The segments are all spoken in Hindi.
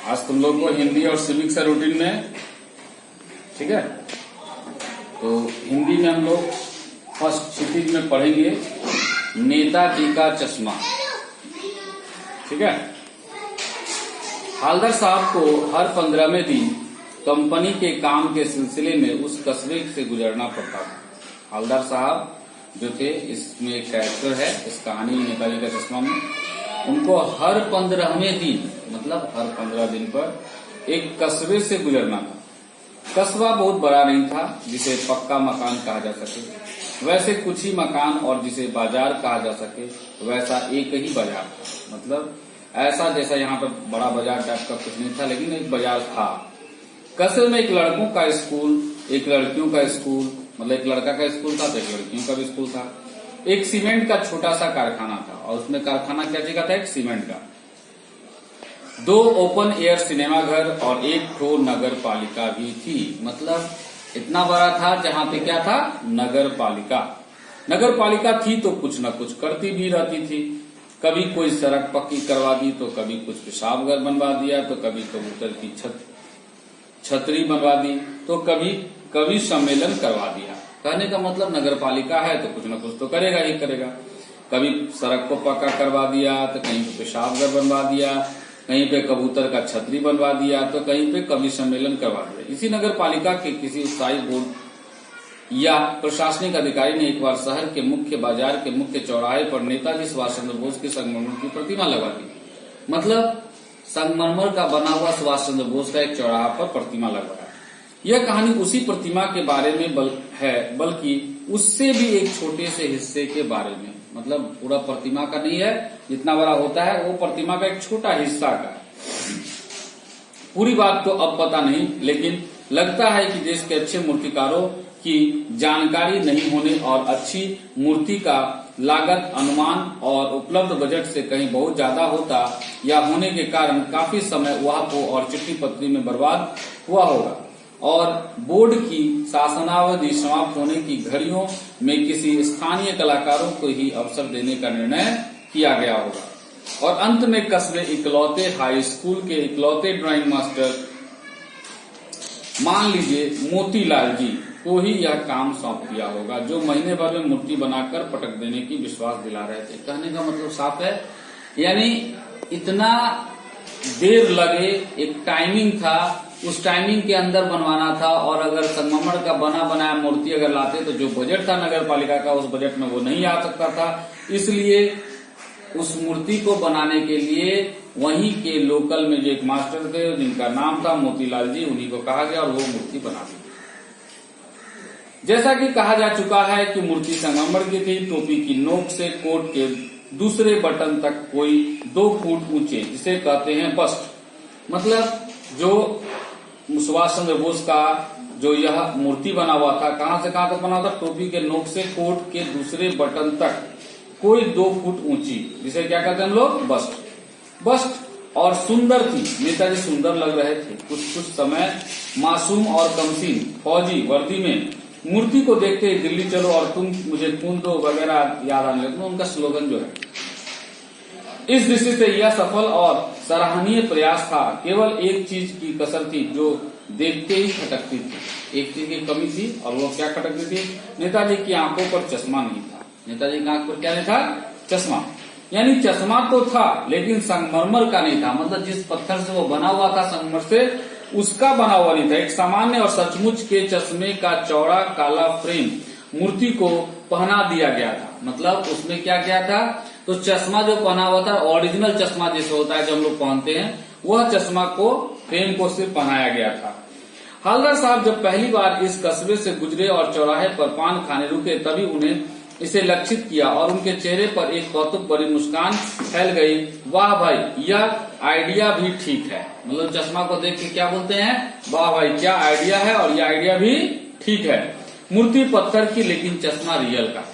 आज तुम लोग को हिंदी और सिविक्स है रूटीन में, ठीक है। तो हिंदी में हम लोग फर्स्ट क्षितिज में पढ़ेंगे नेताजी का चश्मा, ठीक है। हवलदार साहब को हर 15वें दिन कंपनी के काम के सिलसिले में उस कस्बे से गुजरना पड़ता था। हवलदार साहब जो थे, इसमें एक कैरेक्टर है इस कहानी नेताजी का चश्मा में, उनको हर 15वें दिन मतलब हर 15 दिन पर एक कस्बे से गुजरना था। कस्बा बहुत बड़ा नहीं था जिसे पक्का मकान कहा जा सके, वैसे कुछ ही मकान, और जिसे बाजार कहा जा सके वैसा एक ही बाजार था। मतलब ऐसा जैसा यहाँ पर बड़ा बाजार टाइप का कुछ नहीं था, लेकिन एक बाजार था। कस्बे में एक लड़कों का स्कूल, एक लड़कियों का स्कूल, मतलब एक लड़का का स्कूल था तो एक लड़कियों का भी स्कूल था। एक सीमेंट का छोटा सा कारखाना था, और उसमें कारखाना क्या चीज का था? एक सीमेंट का। 2 ओपन एयर सिनेमा घर और एक ठो नगर पालिका भी थी। मतलब इतना बड़ा था जहाँ पे क्या था? नगर पालिका। नगर पालिका थी तो कुछ न कुछ करती भी रहती थी। कभी कोई सड़क पक्की करवा दी, तो कभी कुछ पेशाब घर बनवा दिया, तो कभी कबूतर की छतरी बनवा दी, तो कभी सम्मेलन करवा दिया। कहने का मतलब नगर पालिका है तो कुछ न कुछ तो करेगा ही करेगा। कभी सड़क को पक्का करवा दिया, तो कहीं पे पेशाब घर बनवा दिया, कहीं पे कबूतर का छतरी बनवा दिया, तो कहीं पे कवि सम्मेलन करवा दिया। इसी नगर पालिका के किसी उत्साही बोर्ड या प्रशासनिक अधिकारी ने एक बार शहर के मुख्य बाजार के मुख्य चौराहे पर नेताजी सुभाष चंद्र बोस की संगमरमर की प्रतिमा लगा दी। मतलब संगमरमर का बना हुआ सुभाष चंद्र बोस का एक चौराहा पर प्रतिमा लगवाया। यह कहानी उसी प्रतिमा के बारे में है, बल्कि उससे भी एक छोटे से हिस्से के बारे में। मतलब पूरा प्रतिमा का नहीं है, जितना बड़ा होता है वो प्रतिमा का एक छोटा हिस्सा का। पूरी बात तो अब पता नहीं, लेकिन लगता है कि देश के अच्छे मूर्तिकारों की जानकारी नहीं होने और अच्छी मूर्ति का लागत अनुमान और उपलब्ध बजट से कहीं बहुत ज्यादा होता या होने के कारण काफी समय वहां और चिट्ठी पत्री में बर्बाद हुआ होगा, और बोर्ड की शासनावधि समाप्त होने की घड़ियों में किसी स्थानीय कलाकारों को ही अवसर देने का निर्णय किया गया होगा, और अंत में कस्बे इकलौते हाई स्कूल के इकलौते ड्राइंग मास्टर, मान लीजिए मोतीलाल जी को ही यह काम सौंप दिया होगा, जो महीने भर में मूर्ति बनाकर पटक देने की विश्वास दिला रहे थे। कहने का मतलब साफ है, यानी इतना देर लगे, एक टाइमिंग था, उस टाइमिंग के अंदर बनवाना था, और अगर संगमरमर का बना बनाया मूर्ति अगर लाते तो जो बजट था नगर पालिका का, उस बजट में वो नहीं आ सकता था। इसलिए उस मूर्ति को बनाने के लिए वहीं के लोकल में जो एक मास्टर थे जिनका नाम था मोतीलाल जी, उन्हीं को कहा गया और वो मूर्ति बना दी। जैसा कि कहा जा चुका है कि मूर्ति संगमरमर की थी। टोपी की नोक से कोट के दूसरे बटन तक कोई 2 फुट ऊंचे, जिसे कहते हैं बस्ट। मतलब जो सुभाष चंद्र बोस का जो यह मूर्ति बना हुआ था, कहां से कहां तक बना था? टोपी के नोक से कोट के दूसरे बटन तक कोई 2 फुट ऊंची, जिसे क्या कहते हैं हम लोग? बस्ट। और सुंदर थी। नेताजी सुंदर लग रहे थे। कुछ समय मासूम और कमसीन फौजी वर्दी में मूर्ति को देखते ही दिल्ली चलो और तुम मुझे खून दो वगैरह याद आने लगे। उनका स्लोगन जो है, इस दृष्टि से यह सफल और सराहनीय प्रयास था। केवल एक चीज की कसर थी जो देखते ही खटकती थी। एक चीज की कमी थी, और वो क्या खटकती थी? नेताजी की आंखों पर चश्मा नहीं था। नेताजी की आंख पर क्या नहीं था? चश्मा। यानी चश्मा तो था, लेकिन संगमरमर का नहीं था। मतलब जिस पत्थर से वो बना हुआ था संगमरमर से, उसका बना हुआ नहीं था। एक सामान्य और सचमुच के चश्मे का चौड़ा काला फ्रेम मूर्ति को पहना दिया गया था। मतलब उसमें क्या किया था? तो चश्मा जो पहना हुआ था, ओरिजिनल चश्मा जैसे होता है जो हम लोग पहनते हैं, वह चश्मा को फ्रेम को सिर्फ पहनाया गया था। हवलदार साहब जब पहली बार इस कस्बे से गुजरे और चौराहे पर पान खाने रुके, तभी उन्हें इसे लक्षित किया और उनके चेहरे पर एक कौतुक भरी मुस्कान फैल गई। वाह भाई, यह आइडिया भी ठीक है। मतलब चश्मा को देख के क्या बोलते हैं? वाह भाई, क्या आइडिया है, और यह आइडिया भी ठीक है। मूर्ति पत्थर की, लेकिन चश्मा रियल का।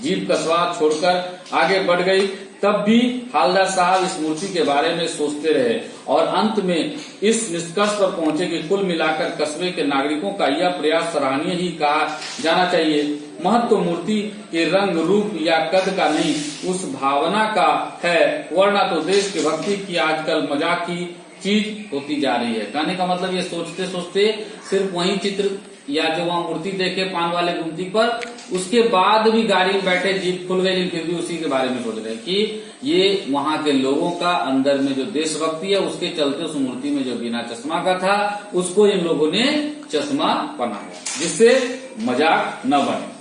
जीप कस्बा छोड़कर आगे बढ़ गई, तब भी हवलदार साहब इस मूर्ति के बारे में सोचते रहे, और अंत में इस निष्कर्ष पर पहुंचे कि कुल मिलाकर कस्बे के नागरिकों का यह प्रयास सराहनीय ही कहा जाना चाहिए। महत्व तो मूर्ति के रंग रूप या कद का नहीं, उस भावना का है, वरना तो देश की भक्ति की आजकल मजाक की चीज होती जा रही है। कहने का मतलब ये सोचते सोचते सिर्फ वही चित्र या जो वहां मूर्ति देखे पान वाले गुमती पर, उसके बाद भी गाड़ी में बैठे जीप खुल गई, फिर भी उसी के बारे में सोच रहे हैं कि ये वहां के लोगों का अंदर में जो देशभक्ति है उसके चलते उस मूर्ति में जो बिना चश्मा का था उसको इन लोगों ने चश्मा पहनाया, जिससे मजाक न बने।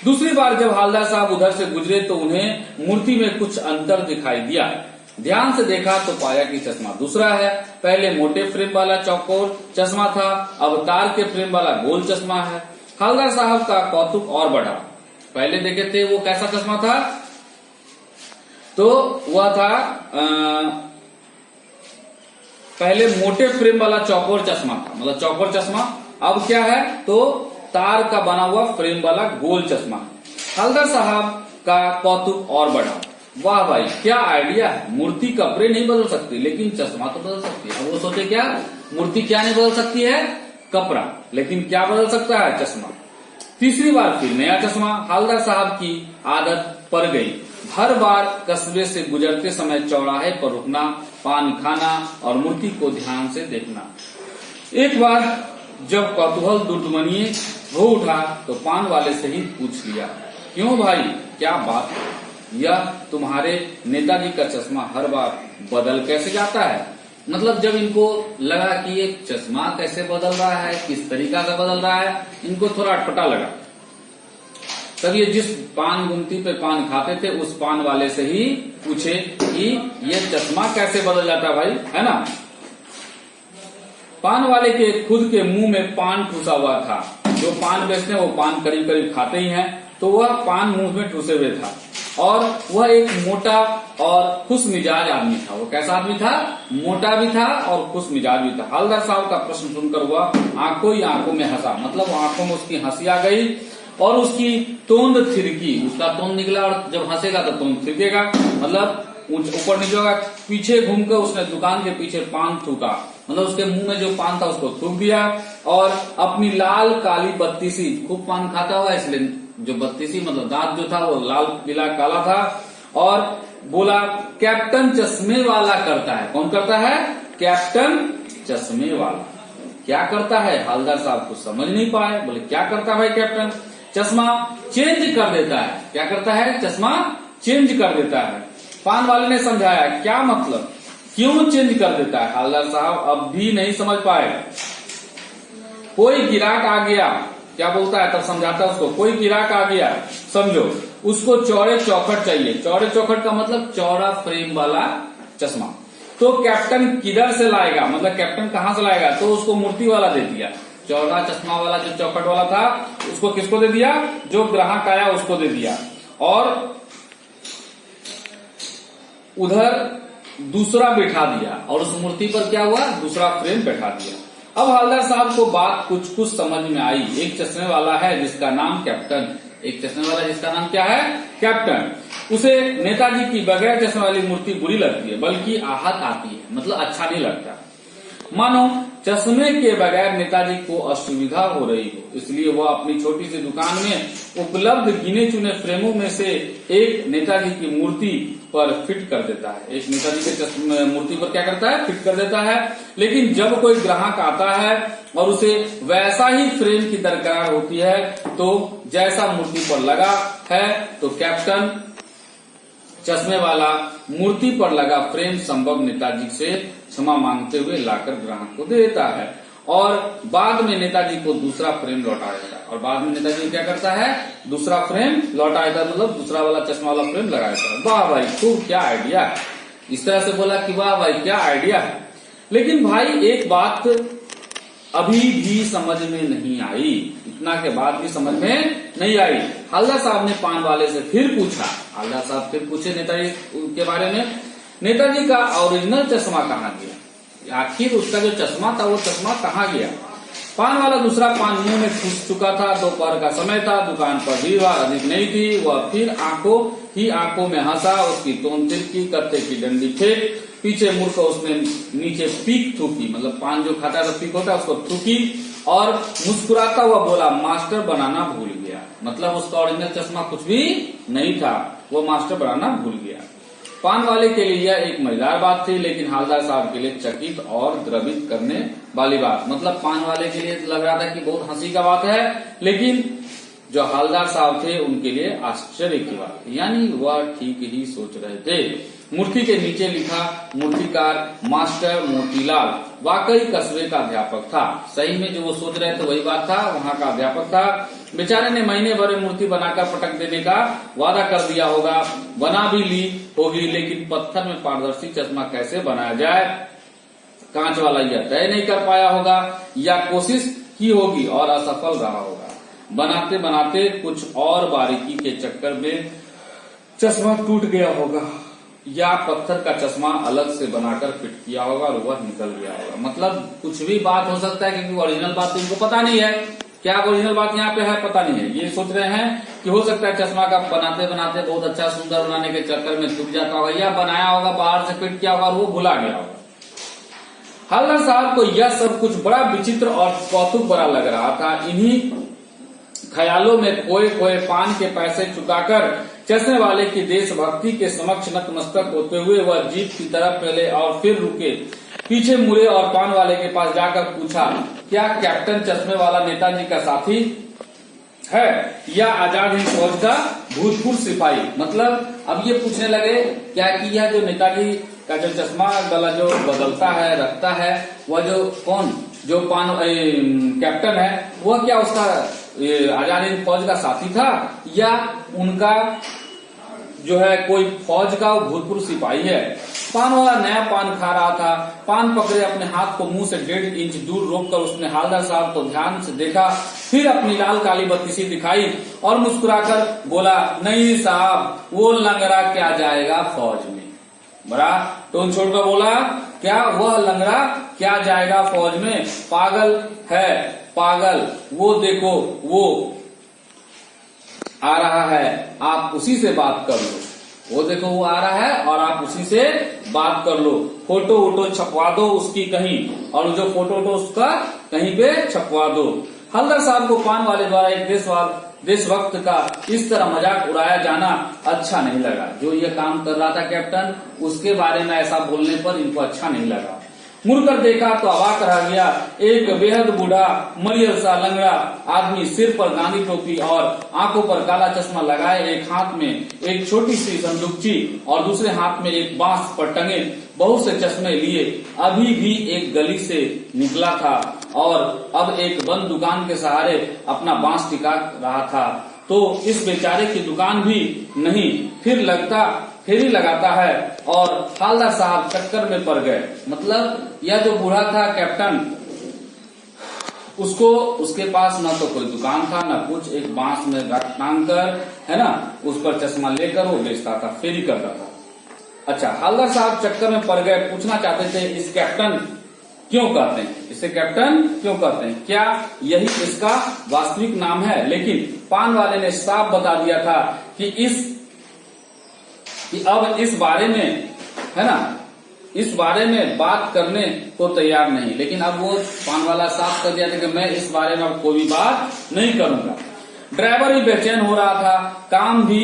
दूसरी बार जब हवलदार साहब उधर से गुजरे तो उन्हें मूर्ति में कुछ अंतर दिखाई दिया। ध्यान से देखा तो पाया कि चश्मा दूसरा है। पहले मोटे फ्रेम वाला चौकोर चश्मा था, अब तार के फ्रेम वाला गोल चश्मा है। हवलदार साहब का कौतुक और बढ़ा। पहले देखे थे वो कैसा चश्मा था, तो वह था पहले मोटे फ्रेम वाला चौकोर चश्मा था, मतलब चौकोर चश्मा। अब क्या है, तो तार का बना हुआ फ्रेम वाला गोल चश्मा। हवलदार साहब का कौतुक और बढ़ा। वाह भाई, क्या आइडिया है। मूर्ति कपड़े नहीं बदल सकती लेकिन चश्मा तो बदल सकती है। अब वो सोचे क्या, मूर्ति क्या नहीं बदल सकती है, कपड़ा, लेकिन क्या बदल सकता है, चश्मा। तीसरी बार फिर नया चश्मा। हवलदार साहब की आदत पड़ गई हर बार कस्बे से गुजरते समय चौराहे पर रुकना, पान खाना और मूर्ति को ध्यान से देखना। एक बार जब कौतूहल दुर्दमनीय हो उठा तो पान वाले से ही पूछ लिया, क्यों भाई, क्या बात है, यह तुम्हारे नेताजी का चश्मा हर बार बदल कैसे जाता है। मतलब जब इनको लगा कि ये चश्मा कैसे बदल रहा है, किस तरीका से बदल रहा है, इनको थोड़ा अटपटा लगा। तब ये जिस पान गुमती पे पान खाते थे उस पान वाले से ही पूछे कि ये चश्मा कैसे बदल जाता है भाई, है ना। पान वाले के खुद के मुंह में पान ठूसा हुआ था। जो पान बेचते हैं वो पान करीब करीब खाते ही हैं, तो वह पान मुंह में ठूसे हुए था और वह एक मोटा और खुश मिजाज आदमी था। वो कैसा आदमी था, मोटा भी था और खुश मिजाज भी था। हवलदार साहब का प्रश्न सुनकर वह आंखों ही आंखों में हंसा, मतलब आंखों में उसकी हंसी आ गई और उसकी तोंद थिरकी, उसका तोंद निकला और जब हंसेगा तो तोंद थिरकेगा, मतलब ऊपर नीचे होगा। पीछे घूमकर उसने दुकान के पीछे पान थूका, मतलब उसके मुंह में जो पान था उसको थूक दिया और अपनी लाल काली बत्तीसी, खूब पान खाता हुआ इसलिए जो बत्तीसी मतलब दांत जो था वो लाल पीला काला था, और बोला कैप्टन चश्मे वाला करता है। कौन करता है, कैप्टन चश्मे वाला। क्या करता है, हवलदार साहब कुछ समझ नहीं पाए। बोले क्या करता है भाई कैप्टन, चश्मा चेंज कर देता है। क्या करता है, चश्मा चेंज कर देता है। पान वाले ने समझाया, क्या मतलब, क्यों चेंज कर देता है। हवलदार साहब अब भी नहीं समझ पाए। कोई गिराक आ गया, क्या बोलता है, तब समझाता है उसको, कोई गिराक आ गया समझो, उसको चौड़े चौखट चाहिए। चौड़े चौखट का मतलब चौड़ा फ्रेम वाला चश्मा। तो कैप्टन किधर से लाएगा, मतलब कैप्टन कहां से लाएगा, तो उसको मूर्ति वाला दे दिया। चौड़ा चश्मा वाला जो चौखट वाला था उसको किसको दे दिया, जो ग्राहक आया उसको दे दिया, और उधर दूसरा बैठा दिया और उस मूर्ति पर क्या हुआ, दूसरा फ्रेम बैठा दिया। अब हवलदार साहब को बात कुछ कुछ समझ में आई। एक चश्मे वाला है जिसका नाम कैप्टन, एक चश्मे वाला जिसका नाम क्या है, कैप्टन। उसे नेताजी की बगैर चश्मे वाली मूर्ति बुरी लगती है, बल्कि आहत आती है, मतलब अच्छा नहीं लगता। मानो चश्मे के बगैर नेताजी को असुविधा हो रही हो, इसलिए वह अपनी छोटी सी दुकान में उपलब्ध गिने चुने फ्रेमों में से एक नेताजी की मूर्ति पर फिट कर देता है। एक नेताजी के मूर्ति पर क्या करता है, फिट कर देता है। लेकिन जब कोई ग्राहक आता है और उसे वैसा ही फ्रेम की दरकार होती है, तो जैसा मूर्ति पर लगा है, तो कैप्टन चश्मे वाला मूर्ति पर लगा फ्रेम संभव नेताजी से क्षमा मांगते हुए लाकर ग्राहक को दे देता है और बाद में नेताजी को दूसरा फ्रेम लौटा देता है। और बाद में नेताजी क्या करता है, दूसरा फ्रेम लौटा देता है, मतलब दूसरा वाला चश्मा वाला फ्रेम लगा देता है। वाह भाई खूब, क्या आइडिया है। इस तरह से बोला कि वाह भाई क्या आइडिया है। लेकिन भाई एक बात अभी भी समझ में नहीं आई, इतना के बाद भी समझ में नहीं आई। हवलदार साहब ने पान वाले से फिर पूछा, हवलदार साहब फिर पूछे नेताजी के बारे में, नेताजी का ओरिजिनल चश्मा कहाँ गया, आखिर उसका जो चश्मा था वो चश्मा कहाँ गया। पान वाला दूसरा पान मुंह में ठूस चुका था। दोपहर का समय था, दुकान पर भीड़ अधिक नहीं थी। वह फिर आंखों में हंसा, उसकी तोंद तिरकी, कत्ते की डंडी फेंक, पीछे मुड़कर उसने नीचे पीक थूकी, मतलब पान जो खाता था पीक होता है उसको थूकी और मुस्कुराता हुआ बोला, मास्टर बनाना भूल गया। मतलब उसका ओरिजिनल चश्मा कुछ भी नहीं था, वो मास्टर बनाना भूल गया। पान वाले के लिए यह एक मजेदार बात थी, लेकिन हवलदार साहब के लिए चकित और द्रवित करने वाली बात। मतलब पान वाले के लिए लग रहा था कि बहुत हंसी का बात है, लेकिन जो हवलदार साहब थे उनके लिए आश्चर्य की बात, यानी वह ठीक ही सोच रहे थे। मूर्ति के नीचे लिखा मूर्तिकार मास्टर मोतीलाल वाकई कस्बे का अध्यापक था। सही में जो वो सोच रहे थे वही बात था, वहाँ का अध्यापक था। बेचारे ने महीने भर में मूर्ति बनाकर पटक देने का वादा कर दिया होगा, बना भी ली होगी, लेकिन पत्थर में पारदर्शी चश्मा कैसे बनाया जाए कांच वाला यह तय नहीं कर पाया होगा, या कोशिश की होगी और असफल रहा होगा। बनाते बनाते कुछ और बारीकी के चक्कर में चश्मा टूट गया होगा, या पत्थर का चश्मा अलग से बनाकर फिट किया होगा और वह निकल गया होगा। मतलब कुछ भी बात हो सकता है, क्योंकि ओरिजिनल बात तो इनको पता नहीं है। क्या ओरिजिनल बात यहाँ पे है पता नहीं है। ये सोच रहे हैं कि हो सकता है चश्मा का बनाते बनाते बहुत अच्छा सुंदर बनाने के चक्कर में टूट जाता होगा, या बनाया होगा बाहर से फिट किया होगा और वो भुला गया होगा। हवलदार साहब को यह सब कुछ बड़ा विचित्र और कौतुक बड़ा लग रहा था। इन्हीं ख्यालों में खोए खोए पान के पैसे चुकाकर चश्मे वाले की देशभक्ति के समक्ष नतमस्तक होते हुए वह जीप की तरफ पहले और फिर रुके, पीछे मुड़े और पान वाले के पास जाकर पूछा, क्या कैप्टन चश्मे वाला नेताजी का साथी है या आजाद हिंद फौज का भूतपूर्व सिपाही? मतलब अब ये पूछने लगे क्या कि यह जो नेताजी का जो चश्मा वाला जो बदलता है रखता है, वह जो कौन जो पान कैप्टन है वह क्या उसका आजाद हिंद फौज का साथी था, या उनका जो है कोई फौज का भूतपूर्व सिपाही है? पान वाला नया पान खा रहा था। पान पकड़े अपने हाथ को मुंह से 1.5 इंच दूर रोककर उसने हवलदार साहब को ध्यान से देखा, फिर अपनी लाल काली बत्ती सी दिखाई और मुस्कुराकर बोला, नहीं साहब, वो लंगड़ा क्या जाएगा फौज में। बड़ा टोन छोड़कर बोला, क्या वह लंगड़ा क्या जाएगा फौज में? पागल है पागल, वो देखो वो आ रहा है, आप उसी से बात कर लो। वो देखो वो आ रहा है और आप उसी से बात कर लो। फोटो वोटो छपवा दो उसकी कहीं, और जो फोटो वोटो उसका कहीं पे छपवा दो। हवलदार साहब को पान वाले द्वारा एक देशभक्त का इस तरह मजाक उड़ाया जाना अच्छा नहीं लगा। जो ये काम कर रहा था कैप्टन, उसके बारे में ऐसा बोलने पर इनको अच्छा नहीं लगा। मुड़कर देखा तो अवाक रह गया। एक बेहद बूढ़ा मरियल सा लंगड़ा आदमी, सिर पर गांधी टोपी और आंखों पर काला चश्मा लगाए, एक हाथ में एक छोटी सी संदूकची और दूसरे हाथ में एक बांस पर टंगे बहुत से चश्मे लिए अभी भी एक गली से निकला था और अब एक बंद दुकान के सहारे अपना बांस टिका रहा था। तो इस बेचारे की दुकान भी नहीं, फिर ही लगाता है, और हवलदार साहब चक्कर में पड़ गए। मतलब यह जो बूढ़ा था कैप्टन, उसके पास न तो कोई दुकान था न कुछ, एक बांस में टांग कर है ना उस पर चश्मा लेकर वो बेचता था, फेरी करता था। अच्छा, हवलदार साहब चक्कर में पड़ गए। पूछना चाहते थे इस कैप्टन क्यों कहते हैं, इसे कैप्टन क्यों कहते हैं, क्या यही इसका वास्तविक नाम है? लेकिन पान वाले ने साफ बता दिया था कि अब इस बारे में है ना, इस बारे में बात करने को तैयार नहीं। लेकिन अब वो पान वाला साफ कर दिया था कि मैं इस बारे में अब कोई बात नहीं करूंगा। ड्राइवर भी बेचैन हो रहा था, काम भी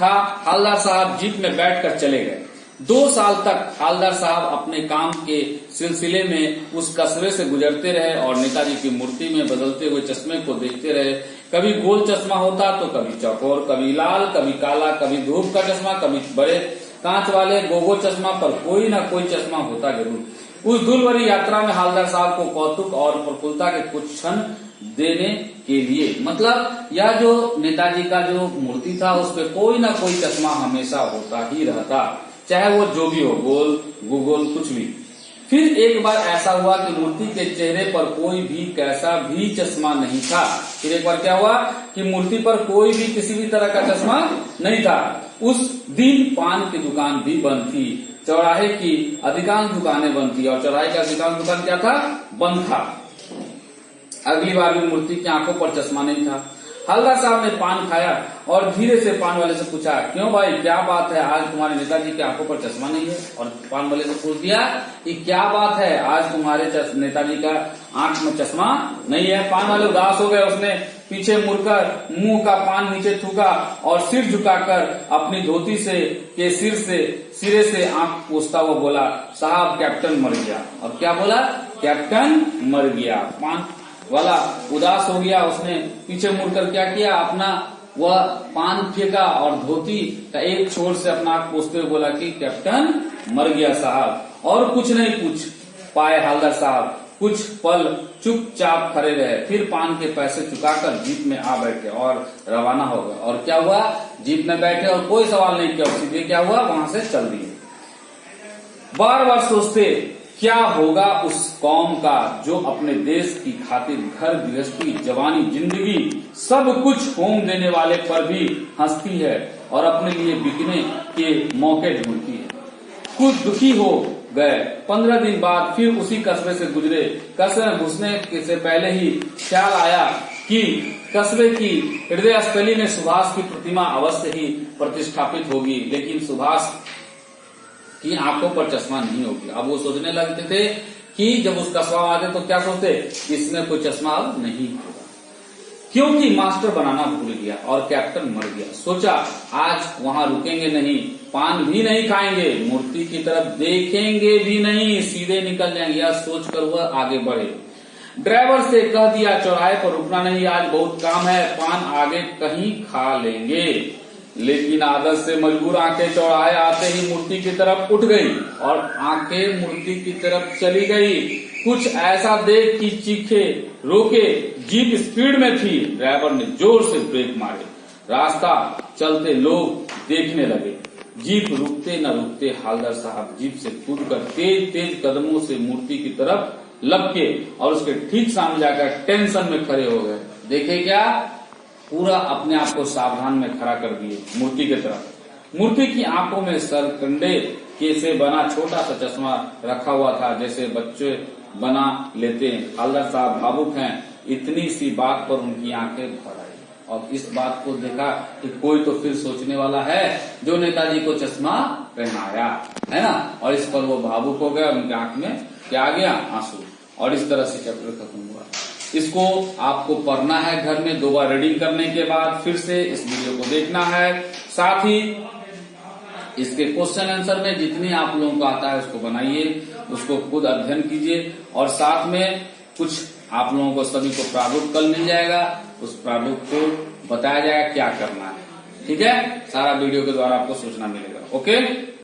था। हवलदार साहब जीप में बैठकर चले गए। 2 साल तक हवलदार साहब अपने काम के सिलसिले में उस कस्बे से गुजरते रहे और नेताजी की मूर्ति में बदलते हुए चश्मे को देखते रहे। कभी गोल चश्मा होता तो कभी चौकोर, कभी लाल, कभी काला, कभी धूप का चश्मा, कभी बड़े कांच वाले गोगो चश्मा, पर कोई ना कोई चश्मा होता जरूर। उस दूर भरी यात्रा में हवलदार साहब को कौतुक और प्रफुल्लता के कुछ क्षण देने के लिए, मतलब यह जो नेताजी का जो मूर्ति था उस पर कोई ना कोई चश्मा हमेशा होता ही रहता, चाहे वो जो भी हो, गोल गुगोल कुछ भी। फिर एक बार ऐसा हुआ कि मूर्ति के चेहरे पर कोई भी कैसा भी चश्मा नहीं था। फिर एक बार क्या हुआ कि मूर्ति पर कोई भी किसी भी तरह का चश्मा नहीं था। उस दिन पान की दुकान भी बंद थी, चौराहे की अधिकांश दुकानें बंद थी, और चौराहे का अधिकांश दुकान क्या था, बंद था। अगली बार भी मूर्ति की आंखों पर चश्मा नहीं था। हवलदार साहब ने पान खाया और धीरे से पान वाले से पूछा, क्यों भाई क्या बात है, आज तुम्हारे नेताजी की आंखों पर चश्मा नहीं है? और पान वाले से पूछ दिया कि क्या बात है, आज तुम्हारे नेताजी का आंख में चश्मा नहीं है? पान वाले उदास हो गए। उसने पीछे मुड़कर मुंह का पान नीचे थूका और सिर झुकाकर अपनी धोती से के सिरे से आंख पोंछता हुआ बोला, साहब कैप्टन मर गया। और क्या बोला? कैप्टन मर गया। पान वाला उदास हो गया। उसने पीछे मुड़कर क्या किया, अपना वह पान फेंका और धोती का एक छोर से अपना आंख पोंछते हुए बोला कि कैप्टन मर गया साहब। और कुछ नहीं पूछ पाए हवलदार साहब, कुछ पल चुपचाप खड़े रहे, फिर पान के पैसे चुकाकर जीप में आ बैठे और रवाना हो गए। और क्या हुआ, जीप में बैठे और कोई सवाल नहीं किया, सीधे क्या हुआ, वहां से चल दिए। बार बार सोचते क्या होगा उस कौम का जो अपने देश की खातिर घर गृहस्थी जवानी जिंदगी सब कुछ होम देने वाले पर भी हंसती है और अपने लिए बिकने के मौके ढूंढती है। कुछ दुखी हो गए। 15 दिन बाद फिर उसी कस्बे से गुजरे। कस्बे में घुसने से पहले ही ख्याल आया कि कस्बे की हृदय स्थली में सुभाष की प्रतिमा अवश्य ही प्रतिष्ठापित होगी, लेकिन सुभाष की आंखों पर चश्मा नहीं होगी। अब वो सोचने लगते थे कि जब उस कस्बा में आते तो क्या सोचते, इसमें कोई चश्मा अब नहीं होगा, क्योंकि मास्टर बनाना भूल गया और कैप्टन मर गया। सोचा आज वहां रुकेंगे नहीं, पान भी नहीं खाएंगे, मूर्ति की तरफ देखेंगे भी नहीं, सीधे निकल जाएंगे। यह सोचकर वह आगे बढ़े। ड्राइवर से कह दिया चौराहे पर रुकना नहीं, आज बहुत काम है, पान आगे कहीं खा लेंगे। लेकिन आदत से मजबूर आंखें चौराहे आते ही मूर्ति की तरफ उठ गई और आंखें मूर्ति की तरफ चली गई। कुछ ऐसा देख कि चीखे, रोके, जीप स्पीड में थी। ड्राइवर ने जोर से ब्रेक मारे। रास्ता चलते लोग देखने लगे। जीप रुकते न रुकते हवलदार साहब जीप से कूदकर तेज तेज कदमों से मूर्ति की तरफ लपके और उसके ठीक सामने जाकर टेंशन में खड़े हो गए। देखे क्या, पूरा अपने आप को सावधान में खड़ा कर दिए मूर्ति की तरफ। मूर्ति की आंखों में सरकंडे के से बना छोटा सा चश्मा रखा हुआ था, जैसे बच्चे बना लेते हैं। हवलदार साहब भावुक हैं। इतनी सी बात पर उनकी आंखें भर आई और इस बात को देखा कि कोई तो फिर सोचने वाला है जो नेताजी को चश्मा पहनाया है ना। और इस पर वो भावुक हो गया, उनकी आंख में क्या आ गया, आंसू। और इस तरह से चैप्टर खत्म हुआ। इसको आपको पढ़ना है घर में, 2 बार रीडिंग करने के बाद फिर से इस वीडियो को देखना है। साथ ही इसके क्वेश्चन आंसर में जितनी आप लोगों को आता है उसको बनाइए, उसको खुद अध्ययन कीजिए और साथ में कुछ आप लोगों को सभी को प्रारूप कल मिल जाएगा, उस प्रारूप को बताया जाएगा क्या करना है। ठीक है, सारा वीडियो के द्वारा आपको सूचना मिलेगा। ओके।